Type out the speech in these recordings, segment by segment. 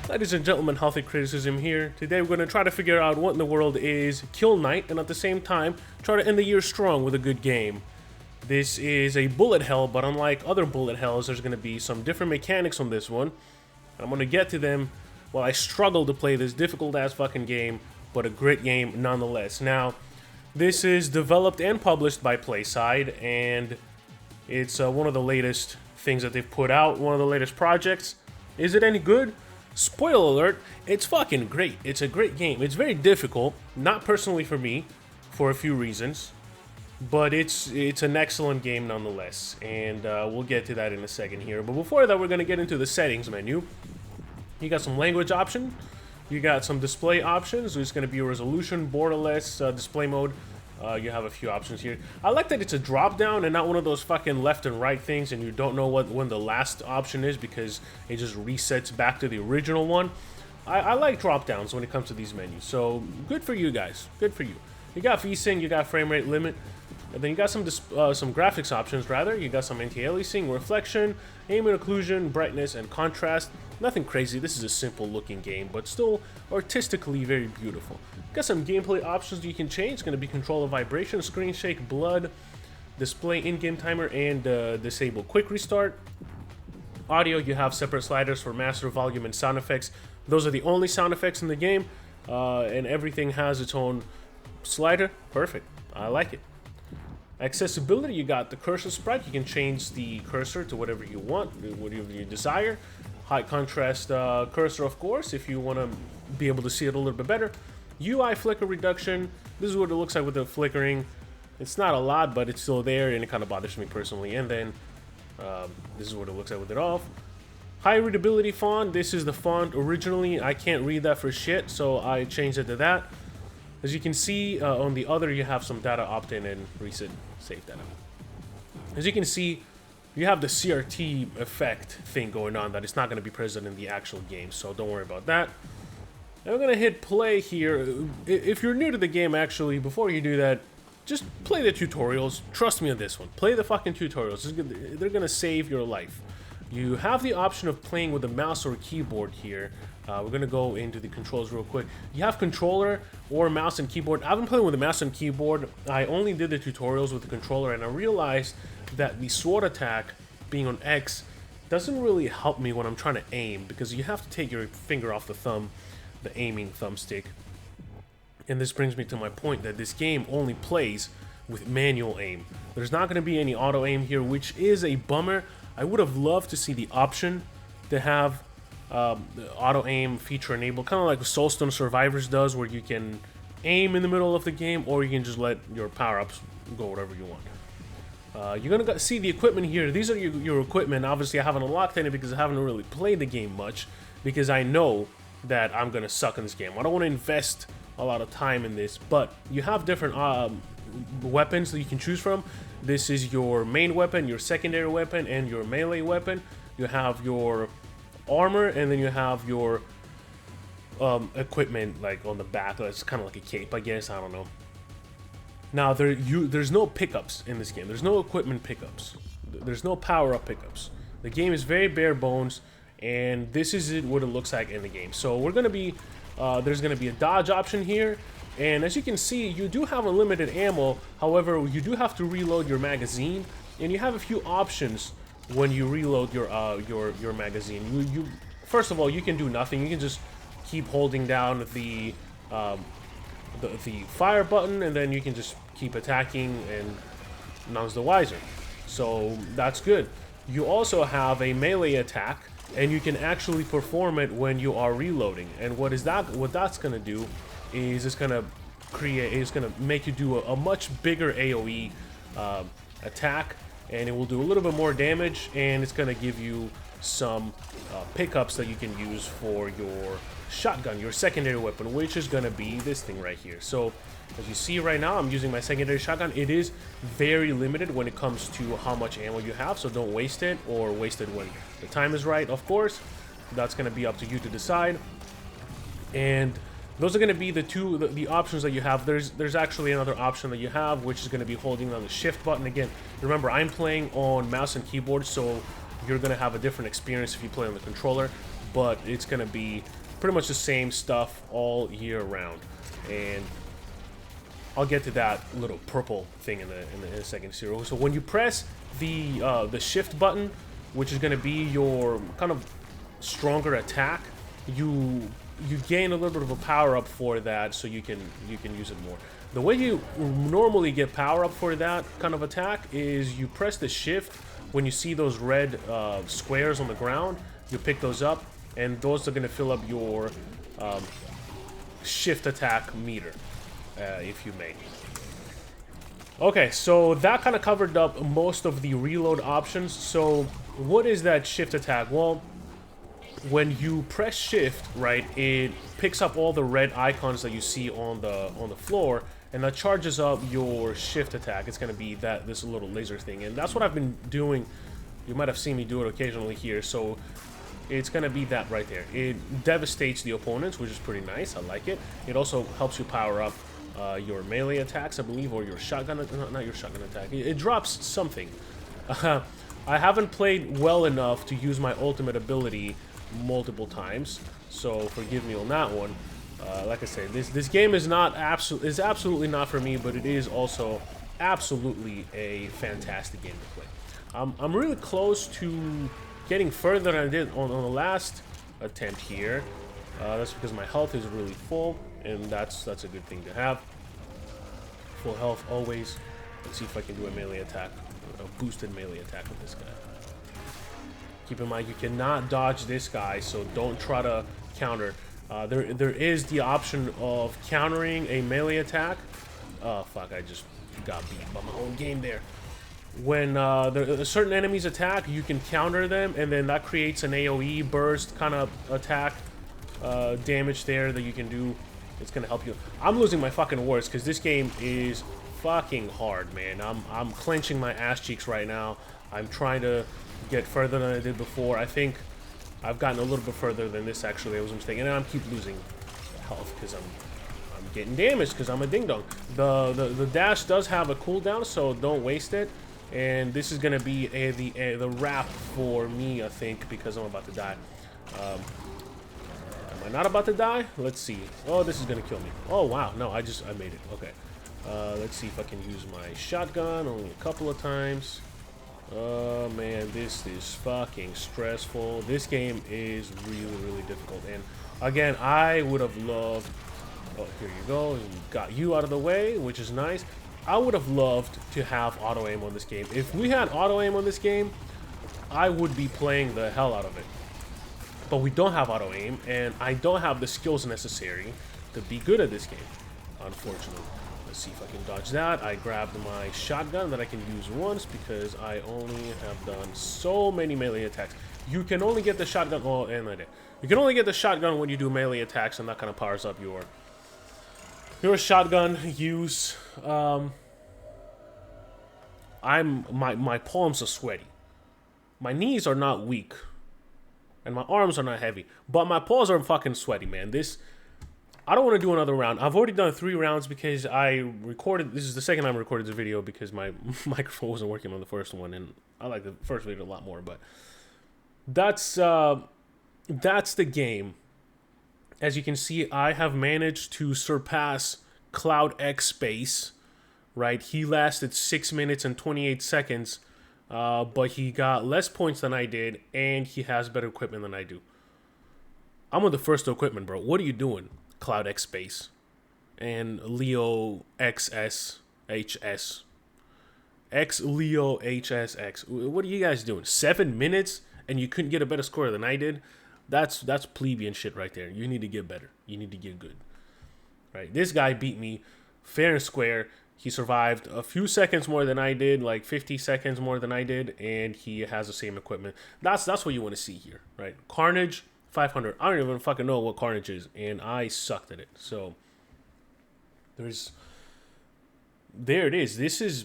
Ladies and gentlemen, Healthy Criticism here. Today we're going to try to figure out what in the world is Kill Knight, and at the same time, try to end the year strong with a good game. This is a bullet hell, but unlike other bullet hells, there's going to be some different mechanics on this one. I'm going to get to them while I struggle to play this difficult-ass fucking game, but a great game nonetheless. Now, this is developed and published by PlaySide, and it's one of the latest things that they've put out, one of the latest projects. Is it any good? Spoiler alert, it's fucking great. It's a great game. It's very difficult, not personally for me, for a few reasons, but it's an excellent game nonetheless, and we'll get to that in a second here. But before that, we're going to get into the settings menu. You got some language option, you got some display options. There's going to be a resolution, borderless, display mode. You have a few options here. I like that it's a drop down and not one of those fucking left and right things, and you don't know when the last option is because it just resets back to the original one. I like drop downs when it comes to these menus, so good for you guys. Good for you. You got VSync, you got frame rate limit, and then you got some graphics options rather. You got some anti-aliasing, reflection, aim and occlusion, brightness, and contrast. Nothing crazy. This is a simple looking game, but still artistically very beautiful. Got some gameplay options you can change. It's going to be control of vibration, screen shake, blood, display in-game timer, and disable quick restart. Audio, you have separate sliders for master, volume, and sound effects. Those are the only sound effects in the game, and everything has its own slider. Perfect. I like it. Accessibility, you got the cursor sprite. You can change the cursor to whatever you want, whatever you desire. High contrast cursor, of course, if you want to be able to see it a little bit better. UI flicker reduction. This is what it looks like with the flickering. It's not a lot, but it's still there, and it kind of bothers me personally. And then this is what it looks like with it off. High readability font. This is the font originally. I can't read that for shit, so I changed it to that. As you can see, on the other, you have some data opt-in and reset save data. As you can see, you have the CRT effect thing going on that is not going to be present in the actual game, so don't worry about that. And we're going to hit play here. If you're new to the game, actually, before you do that, just play the tutorials. Trust me on this one. Play the fucking tutorials. They're going to save your life. You have the option of playing with a mouse or keyboard here. We're going to go into the controls real quick. You have controller or mouse and keyboard. I've been playing with a mouse and keyboard. I only did the tutorials with the controller, and I realized that the sword attack being on X doesn't really help me when I'm trying to aim, because you have to take your finger off the thumb, the aiming thumbstick. And this brings me to my point that this game only plays with manual aim. There's not going to be any auto aim here, which is a bummer. I would have loved to see the option to have the auto aim feature enabled, kind of like Soulstone Survivors does, where you can aim in the middle of the game, or you can just let your power-ups go whatever you want. You're gonna see the equipment here. These are your equipment. Obviously, I haven't unlocked any because I haven't really played the game much, because I know that I'm gonna suck in this game. I don't want to invest a lot of time in this, but you have different weapons that you can choose from. This is your main weapon, your secondary weapon, and your melee weapon. You have your armor, and then you have your equipment like on the back. It's kind of like a cape, I guess. I don't know. Now, there's no pickups in this game. There's no equipment pickups. There's no power-up pickups. The game is very bare bones, and this is what it looks like in the game. So we're gonna be, there's gonna be a dodge option here, and as you can see, you do have unlimited ammo. However, you do have to reload your magazine, and you have a few options when you reload your magazine. You first of all, you can do nothing. You can just keep holding down the fire button, and then you can just keep attacking, and none's the wiser. So that's good. You also have a melee attack, and you can actually perform it when you are reloading. And what that's gonna do is it's gonna make you do a much bigger AoE attack, and it will do a little bit more damage, and it's gonna give you some pickups that you can use for your shotgun, your secondary weapon, which is gonna be this thing right here. So as you see right now, I'm using my secondary shotgun. It is very limited when it comes to how much ammo you have, so don't waste it, or waste it when the time is right, of course. That's gonna be up to you to decide. And those are gonna be the options that you have. There's actually another option that you have, which is gonna be holding on the shift button. Again, remember, I'm playing on mouse and keyboard, so you're gonna have a different experience if you play on the controller, but it's gonna be pretty much the same stuff all year round. And I'll get to that little purple thing in a second. So when you press the shift button, which is gonna be your kind of stronger attack, you gain a little bit of a power up for that, so you can use it more. The way you normally get power up for that kind of attack is you press the shift when you see those red squares on the ground. You pick those up, and those are going to fill up your shift attack meter, if you may. Okay, so that kind of covered up most of the reload options. So what is that shift attack? Well, when you press shift, right, it picks up all the red icons that you see on the floor, and that charges up your shift attack. It's going to be this little laser thing, and that's what I've been doing. You might have seen me do it occasionally here. So it's going to be that right there. It devastates the opponents, which is pretty nice. I like it. It also helps you power up your melee attacks, I believe, or your shotgun, not your shotgun attack. It drops something. I haven't played well enough to use my ultimate ability multiple times, so forgive me on that one. Like I said, this game is absolutely not for me, but it is also absolutely a fantastic game to play. I'm really close to getting further than I did on the last attempt here. That's because my health is really full, and that's a good thing to have. Full health always. Let's see if I can do a melee attack, a boosted melee attack with this guy. Keep in mind, you cannot dodge this guy, so don't try to counter. There is the option of countering a melee attack. Oh, fuck, I just got beat by my own game there. When certain enemies attack, you can counter them, and then that creates an AoE burst kind of attack damage there that you can do. It's going to help you. I'm losing my fucking words because this game is fucking hard, man. I'm clenching my ass cheeks right now. I'm trying to get further than I did before. I think I've gotten a little bit further than this, actually. I was mistaken, and I keep losing health because I'm getting damaged because I'm a ding-dong. The dash does have a cooldown, so don't waste it. And this is going to be the wrap for me, I think, because I'm about to die. Am I not about to die? Let's see. Oh, this is going to kill me. Oh, wow. No, I made it. Okay. Let's see if I can use my shotgun only a couple of times. Oh man, this is fucking stressful. This game is really, really difficult. And again, I would have loved... Oh, here you go. Got you out of the way, which is nice. I would have loved to have auto-aim on this game. If we had auto-aim on this game, I would be playing the hell out of it. But we don't have auto-aim, and I don't have the skills necessary to be good at this game, unfortunately. Let's see if I can dodge that. I grabbed my shotgun that I can use once because I only have done so many melee attacks. You can only get the shotgun... Oh, and I did. You can only get the shotgun when you do melee attacks, and that kind of powers up your shotgun use. My palms are sweaty. My knees are not weak, and my arms are not heavy, but my paws are fucking sweaty, man. I don't want to do another round. I've already done 3 rounds because I recorded... This is the second time I recorded this video because my microphone wasn't working on the first one, and I like the first video a lot more, but that's the game. As you can see, I have managed to surpass Cloud X Space, right? He lasted 6 minutes and 28 seconds, but he got less points than I did, and he has better equipment than I do. I'm on the first equipment, bro. What are you doing, Cloud X Space and Leo XS HS? X Leo HSX. What are you guys doing? 7 minutes and you couldn't get a better score than I did? That's plebeian shit right there. You need to get better. You need to get good. Right? This guy beat me fair and square. He survived a few seconds more than I did, like 50 seconds more than I did, and he has the same equipment. That's what you want to see here, right? Carnage 500. I don't even fucking know what Carnage is, and I sucked at it. So there it is. This is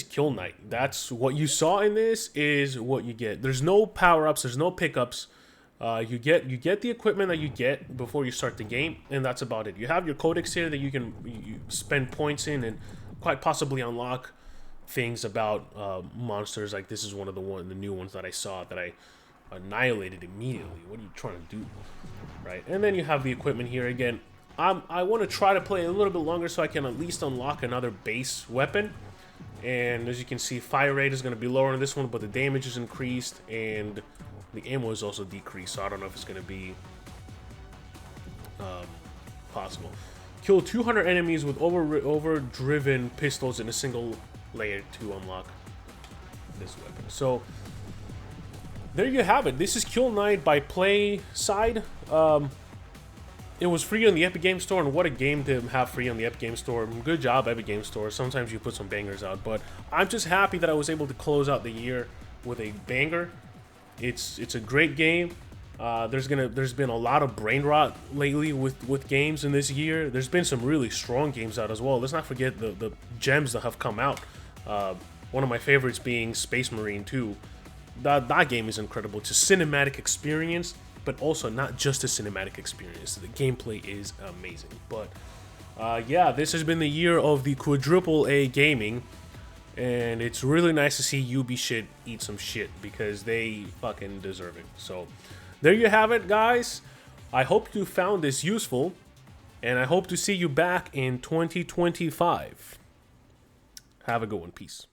Kill Knight. That's what you saw in this is what you get. There's no power-ups, there's no pickups. You get the equipment that you get before you start the game, and that's about it. You have your codex here that you spend points in and quite possibly unlock things about monsters. Like this is one of the new ones that I saw that I annihilated immediately. What are you trying to do? Right, and then you have the equipment here again. I want to try to play a little bit longer so I can at least unlock another base weapon. And as you can see, fire rate is going to be lower on this one, but the damage is increased and the ammo is also decreased. So I don't know if it's going to be possible. Kill 200 enemies with overdriven pistols in a single layer to unlock this weapon. So there you have it. This is Kill Knight by PlaySide. It was free on the Epic Game Store, and what a game to have free on the Epic Game Store. Good job, Epic Game Store. Sometimes you put some bangers out, but I'm just happy that I was able to close out the year with a banger. It's a great game. There's been a lot of brain rot lately with games in this year. There's been some really strong games out as well. Let's not forget the gems that have come out. One of my favorites being Space Marine 2. That game is incredible. It's a cinematic experience, but also not just a cinematic experience. The gameplay is amazing. But yeah, this has been the year of the quadruple A gaming, and it's really nice to see UB shit eat some shit because they fucking deserve it. So there you have it, guys. I hope you found this useful, and I hope to see you back in 2025. Have a good one. Peace.